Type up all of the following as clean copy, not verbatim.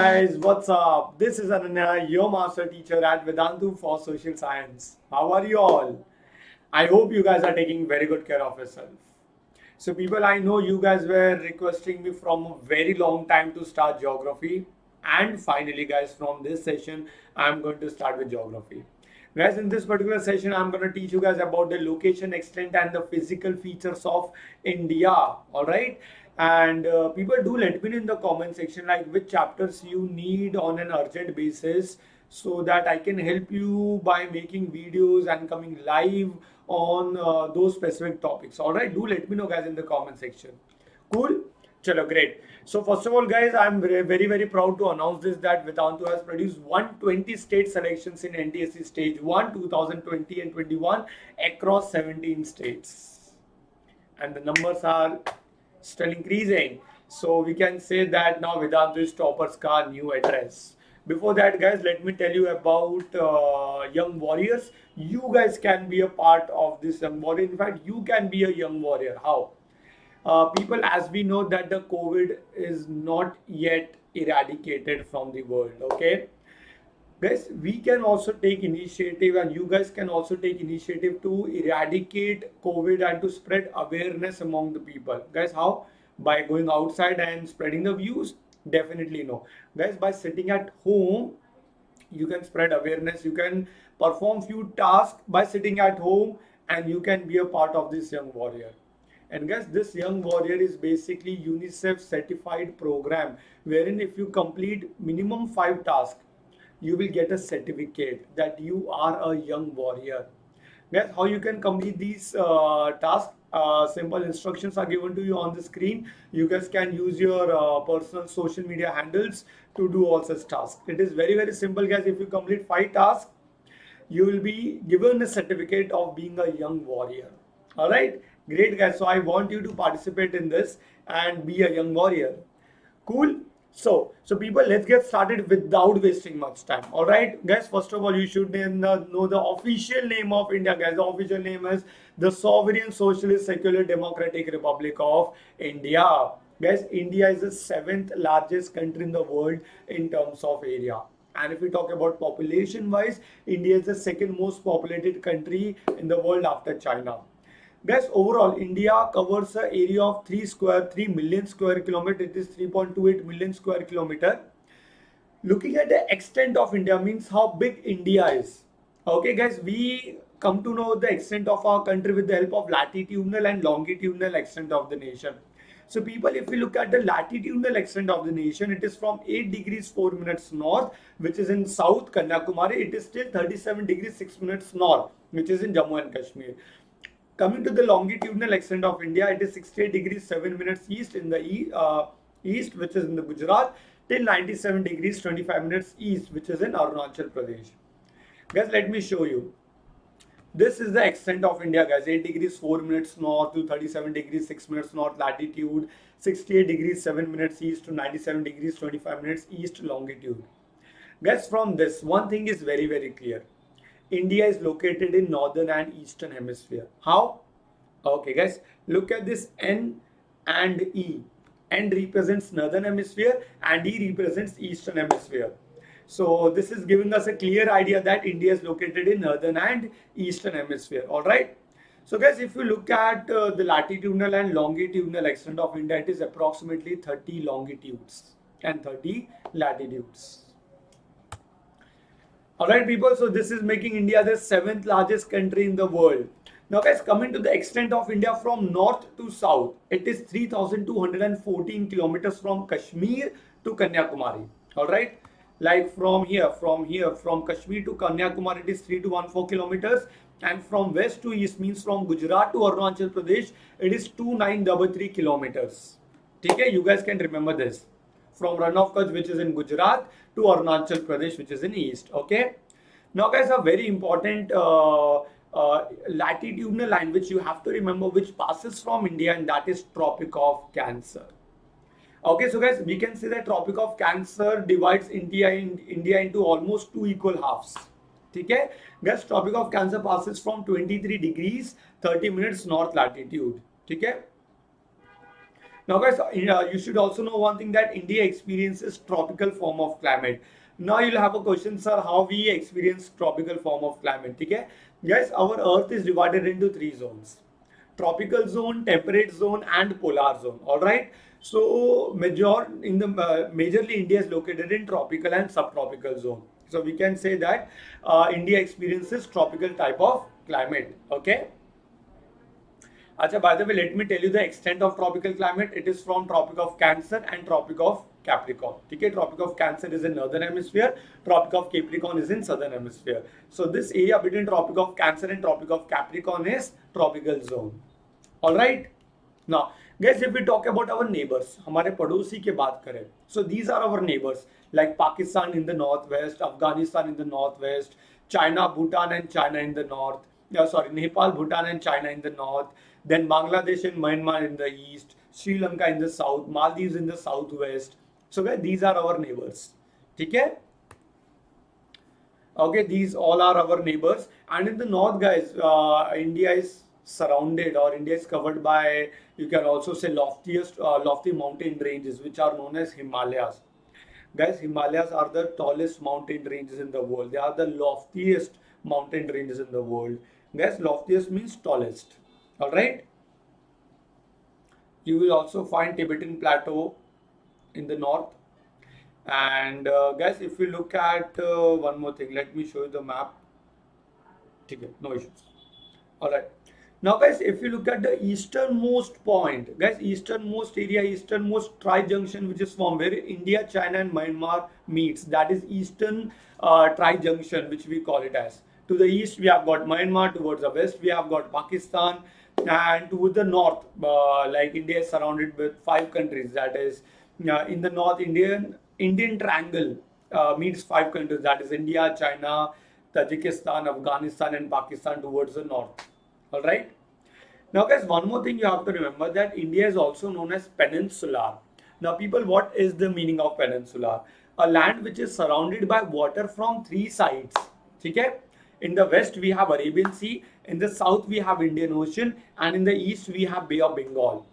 guys, what's up? This is Ananya, your master teacher at Vedantu for Social Science. How are you all? I hope you guys are taking very good care of yourself. So, people, I know you guys were requesting me from a very long time to start geography, and finally, guys, from this session, I'm going to start with geography. Guys, in this particular session, I'm going to teach you guys about the location, extent, and the physical features of India. All right. And people, do let me know in the comment section like which chapters you need on an urgent basis so that I can help you by making videos and coming live on those specific topics. All right, do let me know, guys, in the comment section. Cool. Chalo, great. So first of all, guys, I'm very proud to announce this that Vedantu has produced 120 state selections in NTSC Stage 1, 2020 and 21 across 17 states. And the numbers are still increasing. So we can say that now Vedantu is toppers ka new address. Before that, guys, let me tell you about young warriors. You guys can be a part of this young warrior. In fact, you can be a young warrior. How? People, as we know that the COVID is not yet eradicated from the world. Okay, guys, we can also take initiative, and you guys can also take initiative to eradicate COVID and to spread awareness among the people. Guys, how? By going outside and spreading the views? Definitely no. Guys, by sitting at home, you can spread awareness. You can perform few tasks by sitting at home, and you can be a part of this young warrior. And guys, this young warrior is basically UNICEF certified program wherein if you complete minimum 5 tasks, you will get a certificate that you are a young warrior. Guys, how you can complete these tasks? Simple instructions are given to you on the screen. You guys can use your personal social media handles to do all such tasks. It is very simple, guys. If you complete 5 tasks, you will be given a certificate of being a young warrior. All right, great, guys. So I want you to participate in this and be a young warrior. Cool. So people, let's get started without wasting much time. All right, guys. First of all, you should know the official name of India, guys. The official name is the Sovereign Socialist Secular Democratic Republic of India. Guys, India is the 7th largest country in the world in terms of area. And if we talk about population wise, India is the second most populated country in the world after China. Guys, overall, India covers an area of 3 million square kilometer. It is 3.28 million square kilometer. Looking at the extent of India means how big India is. Okay, guys, we come to know the extent of our country with the help of latitudinal and longitudinal extent of the nation. So people, if we look at the latitudinal extent of the nation, it is from 8 degrees 4 minutes north, which is in South Kanyakumari. It is still 37 degrees 6 minutes north, which is in Jammu and Kashmir. Coming to the longitudinal extent of India, it is 68 degrees 7 minutes east in the east, which is in the Gujarat, till 97 degrees 25 minutes east, which is in Arunachal Pradesh. Guys, let me show you. This is the extent of India, guys. 8 degrees 4 minutes north to 37 degrees 6 minutes north latitude, 68 degrees 7 minutes east to 97 degrees 25 minutes east longitude. Guys, from this, one thing is very clear. India is located in northern and eastern hemisphere. How? Okay, guys, look at this N and E. N represents northern hemisphere and E represents eastern hemisphere. So this is giving us a clear idea that India is located in northern and eastern hemisphere. All right. So guys, if you look at the latitudinal and longitudinal extent of India, it is approximately 30 longitudes and 30 latitudes. Alright people, so this is making India the 7th largest country in the world. Now guys, coming to the extent of India from north to south, it is 3,214 kilometers from Kashmir to Kanyakumari. Alright, like from Kashmir to Kanyakumari, it is 3214 kilometers. And from west to east means from Gujarat to Arunachal Pradesh, it is 2933 kilometers. Okay, you guys can remember this. From Rann of Kutch, which is in Gujarat, to Arunachal Pradesh, which is in east. Okay. Now, guys, a very important latitudinal line which you have to remember, which passes from India, and that is Tropic of Cancer. Okay, so guys, we can say that Tropic of Cancer divides India into almost 2 equal halves. Okay, guys, Tropic of Cancer passes from 23 degrees 30 minutes north latitude. Okay. Now, guys, you should also know one thing, that India experiences tropical form of climate. Now you'll have a question, sir, how we experience tropical form of climate? Okay, guys, our Earth is divided into three zones: tropical zone, temperate zone, and polar zone. All right. So majorly India is located in tropical and subtropical zone. So we can say that India experiences tropical type of climate. Okay. Acha, by the way, let me tell you the extent of tropical climate. It is from Tropic of Cancer and Tropic of Capricorn. Okay, Tropic of Cancer is in northern hemisphere. Tropic of Capricorn is in southern hemisphere. So this area between Tropic of Cancer and Tropic of Capricorn is tropical zone. All right. Now, guys, if we talk about our neighbors, हमारे पड़ोसी की बात करें, so these are our neighbors like Pakistan in the northwest, Afghanistan in the northwest, China, Bhutan and China in the north. Nepal, Bhutan and China in the north. Then Bangladesh and Myanmar in the east, Sri Lanka in the south, Maldives in the southwest. So guys, these are our neighbors. Okay? Okay, these all are our neighbors. And in the north, guys, India is surrounded, or India is covered by, you can also say, lofty mountain ranges, which are known as Himalayas. Guys, Himalayas are the tallest mountain ranges in the world. They are the loftiest mountain ranges in the world. Guys, loftiest means tallest. All right. You will also find Tibetan Plateau in the north. And guys, if you look at one more thing, let me show you the map. Okay, no issues. All right. Now, guys, if you look at the easternmost point, guys, easternmost area, easternmost tri-junction, which is from where India, China, and Myanmar meets, that is eastern tri-junction, which we call it as. To the east, we have got Myanmar. Towards the west, we have got Pakistan. And towards the north, like India is surrounded with 5 countries. That is, in the north, Indian triangle meets 5 countries. That is India, China, Tajikistan, Afghanistan, and Pakistan towards the north. All right. Now, guys, one more thing you have to remember, that India is also known as peninsular. Now, people, what is the meaning of peninsular? A land which is surrounded by water from 3 sides. Okay? In the west, we have Arabian Sea. In the south, we have Indian Ocean. And in the east, we have Bay of Bengal.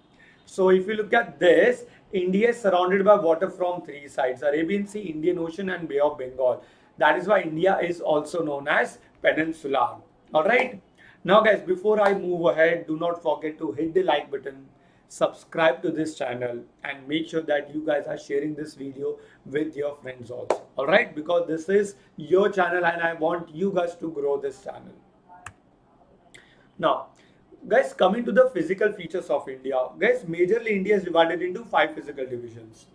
So, if you look at this, India is surrounded by water from 3 sides: Arabian Sea, Indian Ocean, and Bay of Bengal. That is why India is also known as peninsular. All right. Now, guys, before I move ahead, do not forget to hit the like button, subscribe to this channel, and make sure that you guys are sharing this video with your friends also. All right, because this is your channel and I want you guys to grow this channel. Now, guys, coming to the physical features of India, guys, majorly India is divided into 5 physical divisions: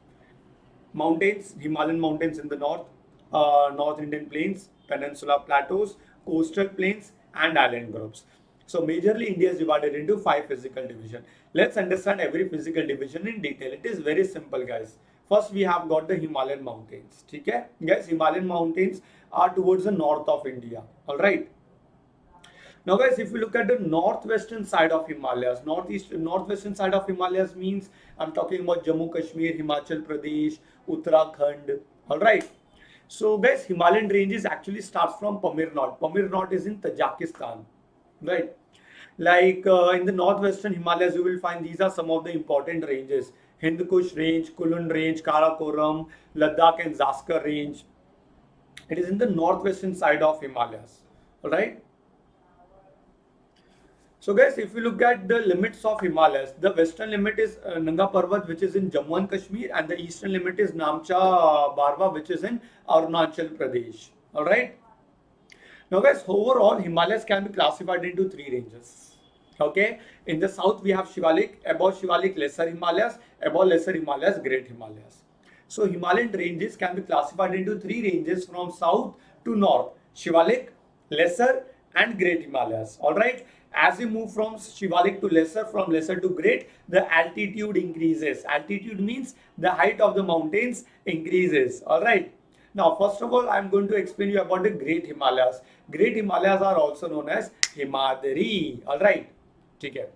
mountains, Himalayan mountains in the north, North Indian plains, peninsular plateaus, coastal plains, and island groups. So majorly India is divided into 5 physical division. Let's understand every physical division in detail. It is very simple, guys. First, we have got the Himalayan mountains. Okay, guys, Himalayan mountains are towards the north of India. All right. Now, guys, if you look at the northwestern side of Himalayas, northwestern side of Himalayas means I'm talking about Jammu Kashmir, Himachal Pradesh, Uttarakhand. All right. So, guys, Himalayan ranges actually starts from Pamir Knot. Pamir Knot is in Tajikistan, right? Like in the northwestern Himalayas, you will find these are some of the important ranges: Hindu Kush range, Kulun range, Karakoram, Ladakh, and Zaskar range. It is in the northwestern side of Himalayas, all right? So, guys, if you look at the limits of Himalayas, the western limit is Nanga Parvat, which is in Jammu and Kashmir, and the eastern limit is Namcha Barwa, which is in Arunachal Pradesh. All right. Now, guys, overall, Himalayas can be classified into 3 ranges. Okay. In the south, we have Shivalik, above Shivalik, Lesser Himalayas, above Lesser Himalayas, Great Himalayas. So, Himalayan ranges can be classified into 3 ranges from south to north: Shivalik, Lesser, and Great Himalayas. All right. As we move from Shivalik to Lesser, from Lesser to Great, the altitude increases. Altitude means the height of the mountains increases. All right. Now, first of all, I'm going to explain you about the Great Himalayas. Great Himalayas are also known as Himadri. All right. Okay.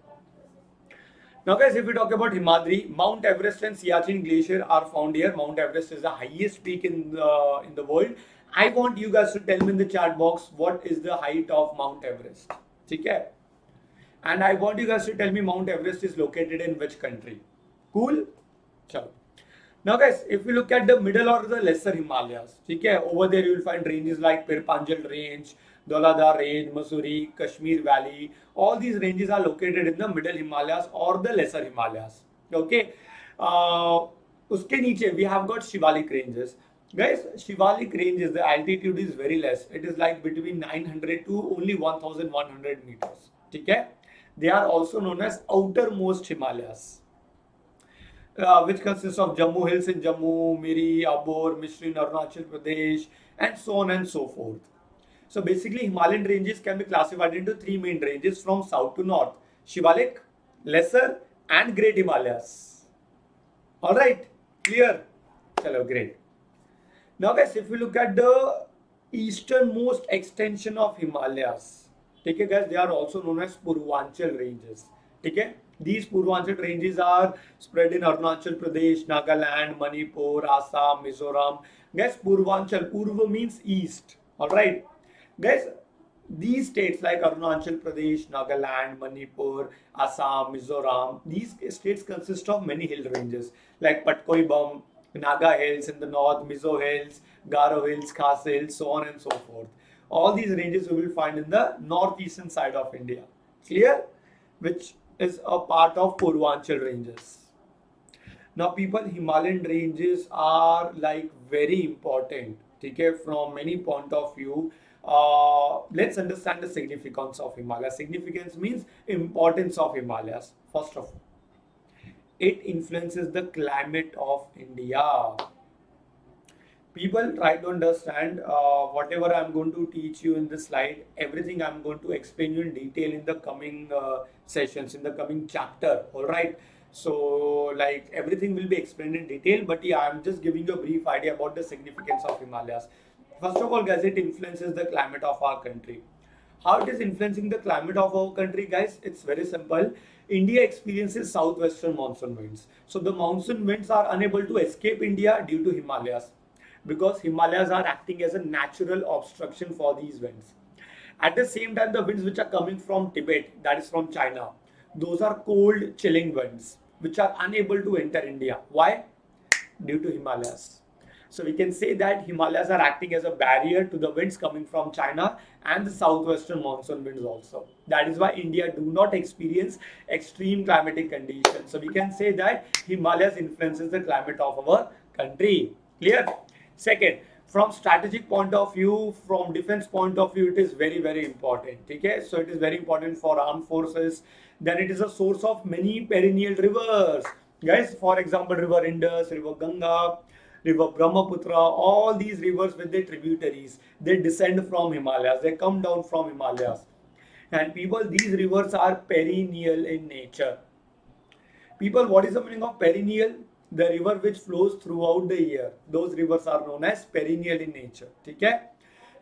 Now, guys, if we talk about Himadri, Mount Everest and Siachen Glacier are found here. Mount Everest is the highest peak in the world. I want you guys to tell me in the chat box what is the height of Mount Everest. Okay. And I want you guys to tell me Mount Everest is located in which country. Cool? Chalo. Now guys, if we look at the middle or the lesser Himalayas, okay, over there you will find ranges like Pirpanjal Range, Dauladhar Range, Mussoorie, Kashmir Valley. All these ranges are located in the middle Himalayas or the lesser Himalayas. Okay. Uske niche we have got Shivalik ranges. Guys, Shivalik ranges, the altitude is very less. It is like between 900 to only 1100 meters. Okay. They are also known as outermost Himalayas. Which consists of Jammu Hills in Jammu, Miri, Abor, Mishri in Arunachal Pradesh, and so on and so forth. So basically, Himalayan ranges can be classified into three main ranges from south to north: Shivalik, Lesser, and Great Himalayas. All right, clear? Hello, great. Now, guys, if we look at the easternmost extension of Himalayas, okay, guys, they are also known as Purvanchal ranges. Okay, these Purvanchal ranges are spread in Arunachal Pradesh, Nagaland, Manipur, Assam, Mizoram. Guys, Purvanchal, Purva means east. All right, guys, these states like Arunachal Pradesh, Nagaland, Manipur, Assam, Mizoram, these states consist of many hill ranges like Patkoi Bum, Naga Hills in the north, Mizo Hills, Garo Hills, Khas Hills, so on and so forth. All these ranges we will find in the northeastern side of India. Clear? Which is a part of Purvanchal ranges. Now, people, Himalayan ranges are like very important. Okay, from many point of view. Let's understand the significance of Himalayas. Significance means importance of Himalayas. First of all, it influences the climate of India. People, try to understand whatever I'm going to teach you in this slide, everything I'm going to explain you in detail in the coming sessions, in the coming chapter. All right. So like everything will be explained in detail, but yeah, I'm just giving you a brief idea about the significance of Himalayas. First of all, guys, it influences the climate of our country. How it is influencing the climate of our country, guys? It's very simple. India experiences southwestern monsoon winds. So the monsoon winds are unable to escape India due to Himalayas, because Himalayas are acting as a natural obstruction for these winds. At the same time, the winds which are coming from Tibet, that is from China, those are cold, chilling winds which are unable to enter India. Why? Due to Himalayas. So we can say that Himalayas are acting as a barrier to the winds coming from China and the southwestern monsoon winds also. That is why India do not experience extreme climatic conditions. So we can say that Himalayas influences the climate of our country. Clear? Second, from strategic point of view, from defense point of view, it is very, very important. Okay? So it is very important for armed forces. Then it is a source of many perennial rivers. Guys, for example, River Indus, River Ganga, River Brahmaputra, all these rivers with their tributaries, they descend from Himalayas, they come down from Himalayas. And people, these rivers are perennial in nature. People, what is the meaning of perennial? The river which flows throughout the year. Those rivers are known as perennial in nature. Okay?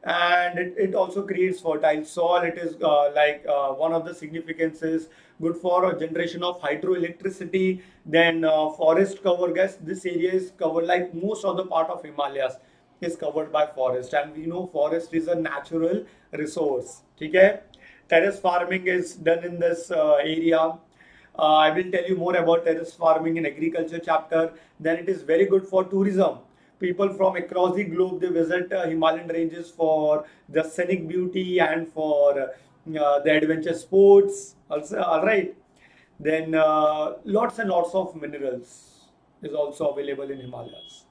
And it also creates fertile soil. It is one of the significances, good for a generation of hydroelectricity. Then forest cover, guys, this area is covered, like most of the part of Himalayas is covered by forest, and we know forest is a natural resource. Okay? Terrace farming is done in this area. I will tell you more about terrace farming in agriculture chapter. Then it is very good for tourism. People from across the globe, they visit Himalayan ranges for the scenic beauty and for the adventure sports. Also, all right. Then lots and lots of minerals is also available in Himalayas.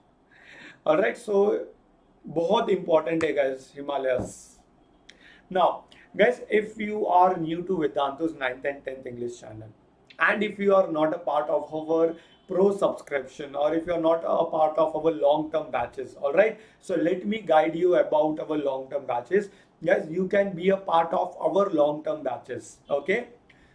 All right. So, बहुत important है guys, Himalayas. Now, guys, if you are new to Vedantu's 9th and 10th English channel, and if you are not a part of our pro subscription, or if you are not a part of our long-term batches, all right, so let me guide you about our long-term batches. Yes, you can be a part of our long-term batches. Okay,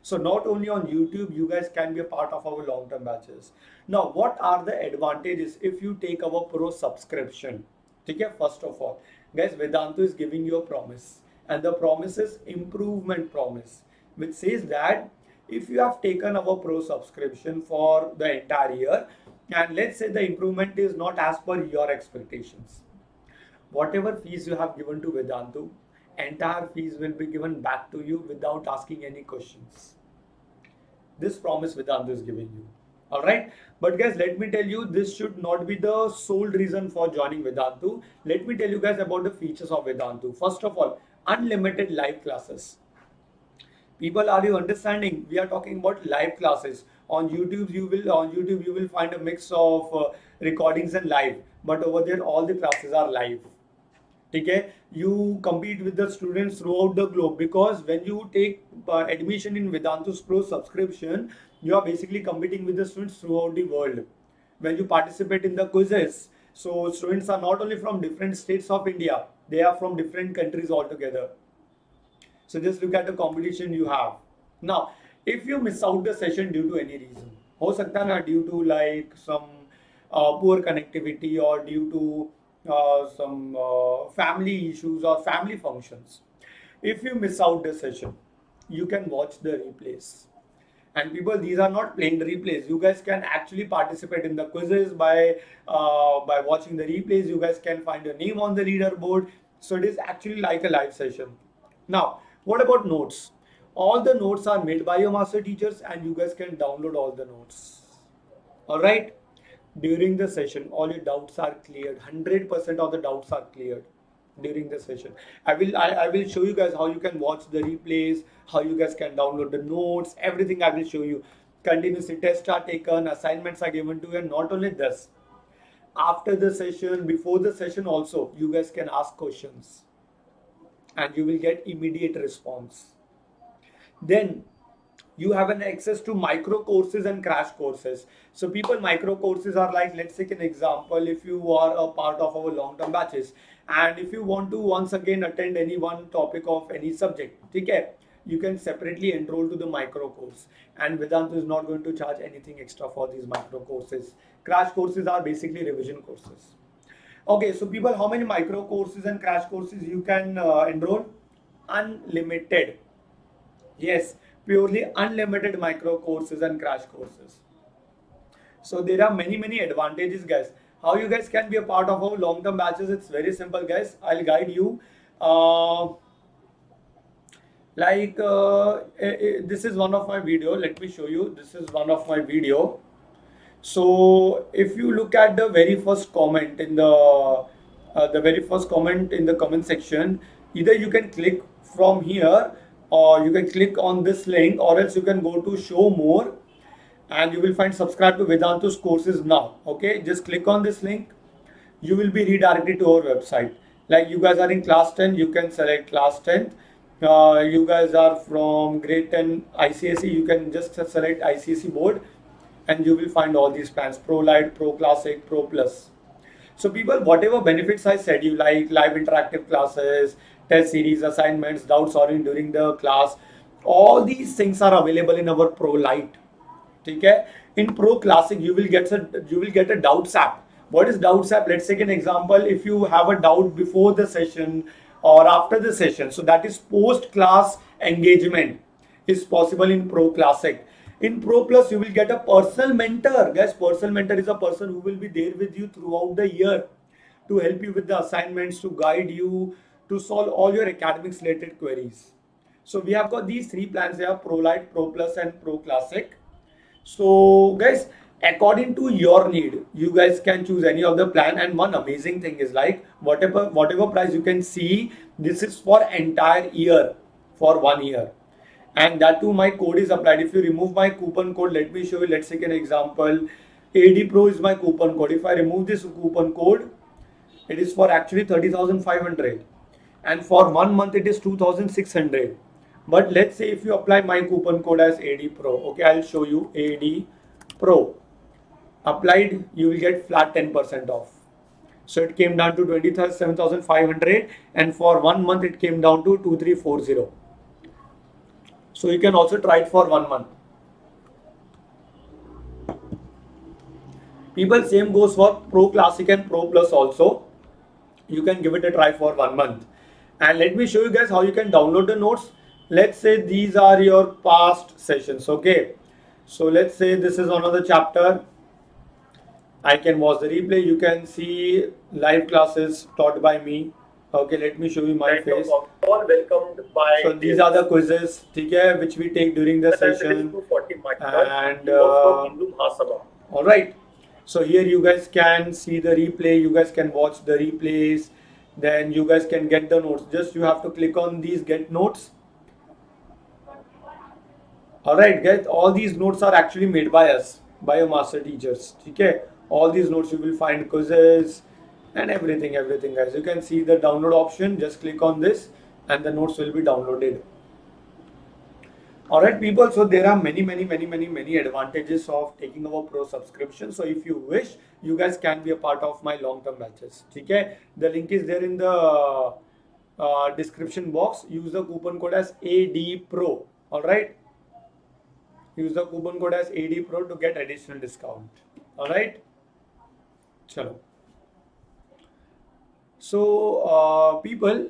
so not only on YouTube, you guys can be a part of our long-term batches. Now, what are the advantages if you take our pro subscription? Okay, first of all, guys, Vedantu is giving you a promise, and the promise is improvement promise, which says that if you have taken our pro subscription for the entire year, and let's say the improvement is not as per your expectations, whatever fees you have given to Vedantu, entire fees will be given back to you without asking any questions. This promise Vedantu is giving you. All right. But guys, let me tell you, this should not be the sole reason for joining Vedantu. Let me tell you guys about the features of Vedantu. First of all, unlimited live classes. People, are you understanding? We are talking about live classes on YouTube. You will find a mix of recordings and live, but over there all the classes are live. Okay, you compete with the students throughout the globe, because when you take admission in Vedantu's Pro subscription, you are basically competing with the students throughout the world. When you participate in the quizzes, so students are not only from different states of India, they are from different countries altogether. So just look at the competition you have. Now, if you miss out the session due to any reason, हो सकता है ना, due to like some poor connectivity, or due to some family issues or family functions. If you miss out the session, you can watch the replays. And people, these are not plain replays. You guys can actually participate in the quizzes by watching the replays. You guys can find your name on the leaderboard. So it is actually like a live session. Now, what about notes? All the notes are made by your master teachers, and you guys can download all the notes. All right. During the session, all your doubts are cleared. 100% of the doubts are cleared during the session. I will show you guys how you can watch the replays, how you guys can download the notes, everything I will show you. Continuously tests are taken, assignments are given to you, and not only this, after the session, before the session also, you guys can ask questions and you will get immediate response. Then you have an access to micro courses and crash courses. So people, micro courses are like, let's take an example. If you are a part of our long-term batches, and if you want to once again attend any one topic of any subject, okay, you can separately enroll to the micro course, and Vedantu is not going to charge anything extra for these micro courses. Crash courses are basically revision courses. Okay, so people, how many micro courses and crash courses you can enroll? Unlimited. Yes, purely unlimited micro courses and crash courses. So there are many advantages, guys. How you guys can be a part of our long-term batches? It's very simple, guys. I'll guide you. This is one of my video. Let me show you. This is one of my video. So if you look at the very first comment in the comment section, either you can click from here, or you can click on this link, or else you can go to show more, and you will find subscribe to Vedantu's courses now. Okay, just click on this link. You will be redirected to our website. Like you guys are in class 10, you can select class 10. You guys are from grade 10 ICSE, you can just select ICSE board, and you will find all these plans: Pro Lite, Pro Classic, Pro Plus. So people, whatever benefits I said you, like live interactive classes, test series, assignments, doubt solving during the class, all these things are available in our Pro Lite. Okay? In Pro Classic, you will get a doubts app. What is doubts app? Let's take an example. If you have a doubt before the session or after the session, so that is post class engagement is possible in Pro Classic. In Pro Plus, you will get a personal mentor. Guys, personal mentor is a person who will be there with you throughout the year to help you with the assignments, to guide you, to solve all your academics related queries. So we have got these three plans here: Pro Lite, Pro Plus, and Pro Classic. So guys, according to your need, you guys can choose any of the plan. And one amazing thing is, like, whatever price you can see, this is for entire year, for 1 year. And that too, my code is applied. If you remove my coupon code, let me show you. Let's take an example. AD Pro is my coupon code. If I remove this coupon code, it is for actually 30,500, and for 1 month it is 2,600. But let's say if you apply my coupon code as AD Pro, okay, I'll show you. AD Pro applied, you will get flat 10% off. So it came down to 27,500, and for 1 month it came down to 2,340. So you can also try it for 1 month. People, same goes for Pro Classic and Pro Plus also. You can give it a try for 1 month. And let me show you guys how you can download the notes. Let's say these are your past sessions. Okay, so let's say this is another chapter. I can watch the replay. You can see live classes taught by me. Okay, let me show you my face. All welcomed by. So these are the quizzes, which we take during the session. And All right. So here you guys can see the replay. You guys can watch the replays. Then you guys can get the notes. Just you have to click on these get notes. All right, guys. All these notes are actually made by us, by your master teachers. Okay. All these notes you will find quizzes and everything, guys. You can see the download option. Just click on this, and the notes will be downloaded. All right, people. So there are many advantages of taking our pro subscription. So if you wish, you guys can be a part of my long-term batches. Okay, the link is there in the description box. Use the coupon code as ADPRO. All right, use the coupon code as ADPRO to get additional discount. All right, chalo. So people,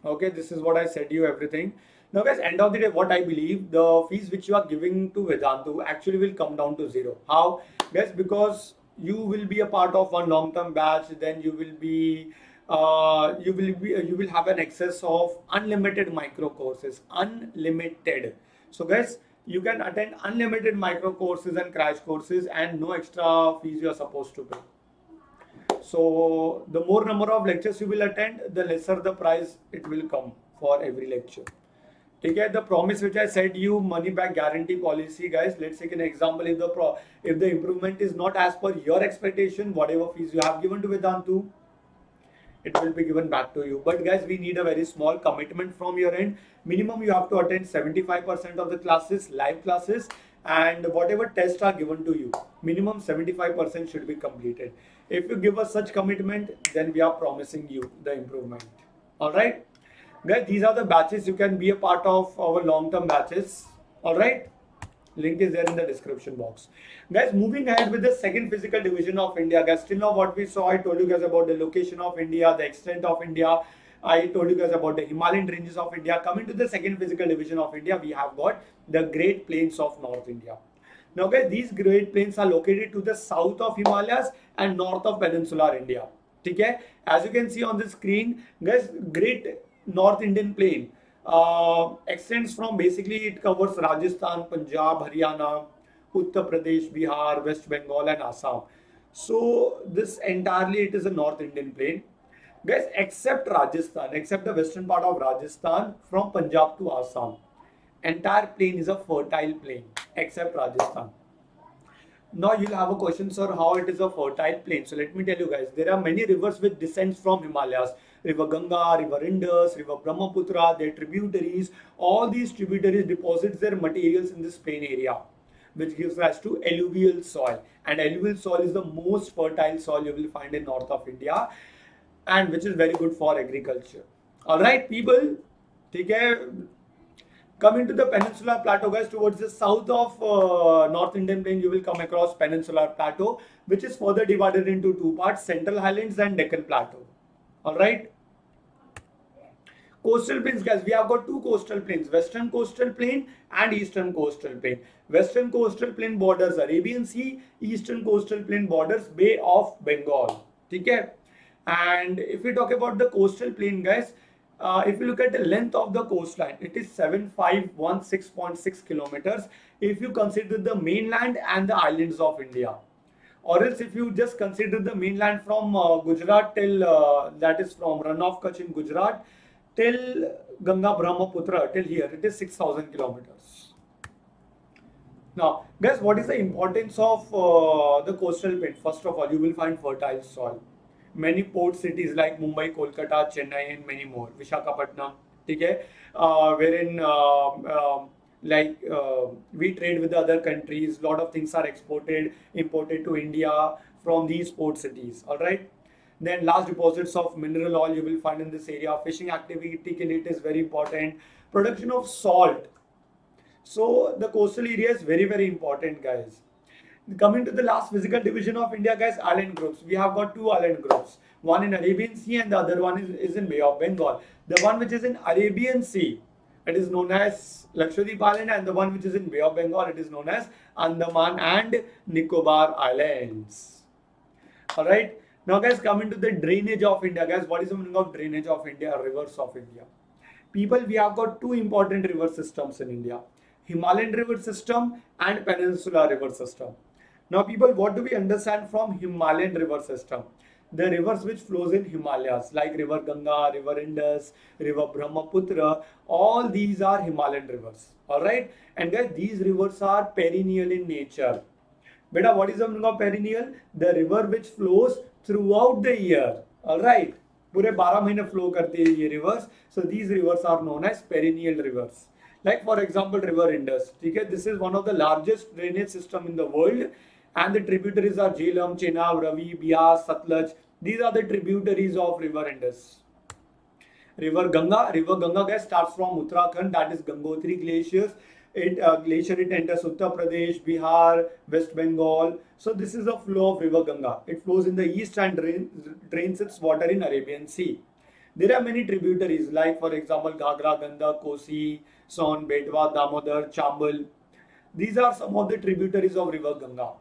okay, this is what I said you everything. Now guys, end of the day, what I believe, the fees which you are giving to Vedantu actually will come down to zero. How? Guys, because you will be a part of one long-term batch, then you will have an access of unlimited micro courses, unlimited. So guys, you can attend unlimited micro courses and crash courses and no extra fees you are supposed to pay. So the more number of lectures you will attend, the lesser the price it will come for every lecture. Okay, the promise which I said you, money back guarantee policy, guys. Let's take an example. If the improvement is not as per your expectation, whatever fees you have given to Vedantu, it will be given back to you. But guys, we need a very small commitment from your end. Minimum you have to attend 75% of the classes, live classes, and whatever tests are given to you, minimum 75% should be completed. If you give us such commitment, then we are promising you the improvement. All right, guys, these are the batches. You can be a part of our long-term batches. All right, link is there in the description box. Guys, moving ahead with the second physical division of India. Guys, till now what we saw, I told you guys about the location of India, the extent of India. I told you guys about the Himalayan ranges of India. Coming to the second physical division of India, we have got the Great Plains of North India. Now guys, these Great Plains are located to the south of Himalayas and north of peninsular India. Okay? As you can see on the screen, guys, Great North Indian Plain extends from, basically it covers Rajasthan, Punjab, Haryana, Uttar Pradesh, Bihar, West Bengal and Assam. So this entirely it is a North Indian Plain. Guys, except Rajasthan, except the western part of Rajasthan from Punjab to Assam, entire plain is a fertile plain except Rajasthan. Now you'll have a question, sir, how it is a fertile plain. So let me tell you guys, there are many rivers which descends from Himalayas. River Ganga, River Indus, River Brahmaputra, their tributaries. All these tributaries deposits their materials in this plain area, which gives rise to alluvial soil. And alluvial soil is the most fertile soil you will find in north of India, and which is very good for agriculture. All right, people. Okay. Coming to the Peninsular Plateau, guys, towards the south of North Indian Plain, you will come across Peninsular Plateau, which is further divided into two parts: Central Highlands and Deccan Plateau. All right. Coastal plains, guys, we have got two coastal plains: Western Coastal Plain and Eastern Coastal Plain. Western Coastal Plain borders Arabian Sea. Eastern Coastal Plain borders Bay of Bengal. Okay. And if we talk about the coastal plain, guys, if you look at the length of the coastline, it is 7516.6 kilometers if you consider the mainland and the islands of India. Or else if you just consider the mainland from Gujarat till, that is from Rann of Kutch in Gujarat till Ganga Brahmaputra, till here, it is 6000 kilometers. Now, guys, what is the importance of the coastal plain? First of all, you will find fertile soil. Many port cities like Mumbai, Kolkata, Chennai, and many more. Visakhapatnam, okay, wherein we trade with the other countries. Lot of things are exported, imported to India from these port cities. All right. Then large deposits of mineral oil you will find in this area. Fishing activity in it is very important. Production of salt. So the coastal area is very important, guys. Coming to the last physical division of India, guys, island groups. We have got two island groups. One in Arabian Sea and the other one is in Bay of Bengal. The one which is in Arabian Sea, it is known as Lakshadweep Island, and the one which is in Bay of Bengal, it is known as Andaman and Nicobar Islands. Alright. Now guys, coming to the drainage of India, guys, what is the meaning of drainage of India? Rivers of India. People, we have got two important river systems in India. Himalayan river system and Peninsular river system. Now people, what do we understand from Himalayan river system? The rivers which flows in Himalayas like river Ganga, river Indus, river Brahmaputra, all these are Himalayan rivers. Alright, and guys, these rivers are perennial in nature. Beta, what is the meaning of perennial? The river which flows throughout the year. Alright, पूरे 12 महीने flow करते हैं ये rivers. So these rivers are known as perennial rivers. Like for example, river Indus. ठीक है, this is one of the largest drainage system in the world. And the tributaries are Jhelum, Chenab, Ravi, Bias, Satluj. These are the tributaries of river Indus. River Ganga guys starts from Uttarakhand, that is Gangotri glaciers. It enters Uttar Pradesh, Bihar, West Bengal. So this is the flow of river Ganga. It flows in the east and drains its water in Arabian Sea. There are many tributaries like for example Ghagra, Ganda, Kosi, Son, Betwa, Damodar, Chambal. These are some of the tributaries of river Ganga.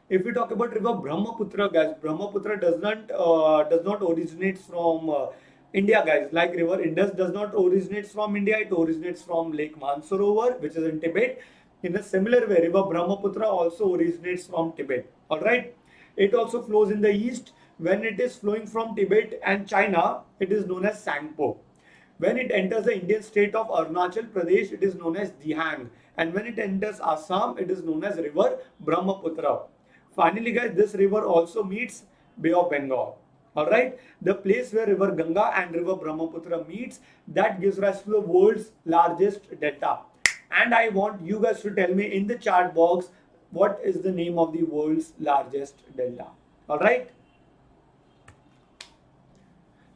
If we talk about river Brahmaputra, guys, Brahmaputra does not originate from India, guys. Like river Indus does not originate from India; it originates from Lake Mansarovar, which is in Tibet. In a similar way, river Brahmaputra also originates from Tibet. All right, it also flows in the east. When it is flowing from Tibet and China, it is known as Sangpo. When it enters the Indian state of Arunachal Pradesh, it is known as Dihang. And when it enters Assam, it is known as river Brahmaputra. Finally, guys, this river also meets Bay of Bengal. Alright, the place where river Ganga and river Brahmaputra meets, that gives rise to the world's largest delta. And I want you guys to tell me in the chat box what is the name of the world's largest delta. Alright.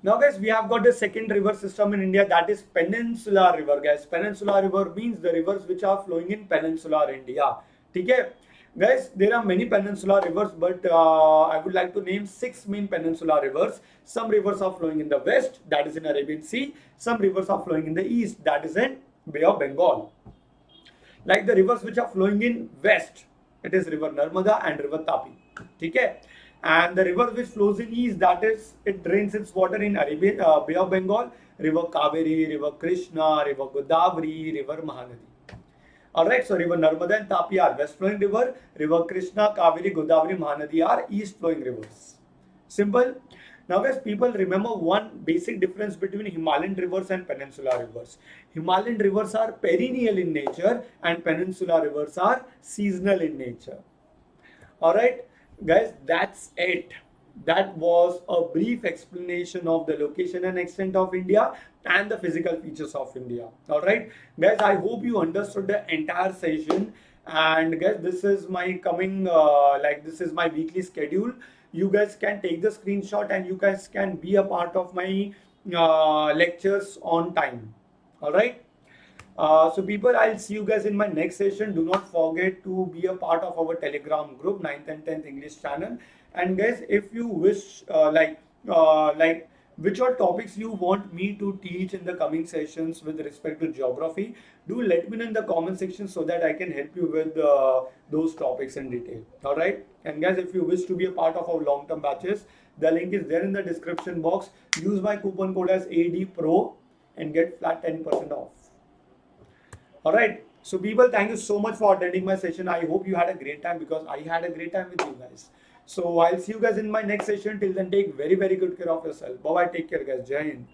Now guys, we have got the second river system in India, that is Peninsular river, guys. Peninsular river means the rivers which are flowing in peninsular India. Okay. Guys, there are many peninsular rivers, but I would like to name 6 main peninsular rivers. Some rivers are flowing in the west, that is in Arabian Sea. Some rivers are flowing in the east, that is in Bay of Bengal. Like the rivers which are flowing in west, it is river Narmada and river Tapi. Okay? And the river which flows in east, that is, it drains its water in Bay of Bengal, river Kaveri, river Krishna, river Godavari, river Mahanadi. Alright, so river Narmada and Tapi are west flowing river, river Krishna, Kaveri, Godavari, Mahanadi are east flowing rivers. Simple. Now guys, people remember one basic difference between Himalayan rivers and peninsular rivers. Himalayan rivers are perennial in nature and peninsular rivers are seasonal in nature. Alright, guys, that's it. That was a brief explanation of the location and extent of India and the physical features of India. Alright, guys, I hope you understood the entire session. And guys, this is my this is my weekly schedule. You guys can take the screenshot and you guys can be a part of my lectures on time. Alright. So people, I'll see you guys in my next session. Do not forget to be a part of our Telegram group, 9th and 10th English channel. And guys, if you wish, which are topics you want me to teach in the coming sessions with respect to geography, do let me know in the comment section so that I can help you with those topics in detail. All right. And guys, if you wish to be a part of our long-term batches, the link is there in the description box. Use my coupon code as ADPRO and get flat 10% off. All right. So people, thank you so much for attending my session. I hope you had a great time because I had a great time with you guys. So I'll see you guys in my next session. Till then, take very, very good care of yourself. Bye bye. Take care, guys. Jai Hind.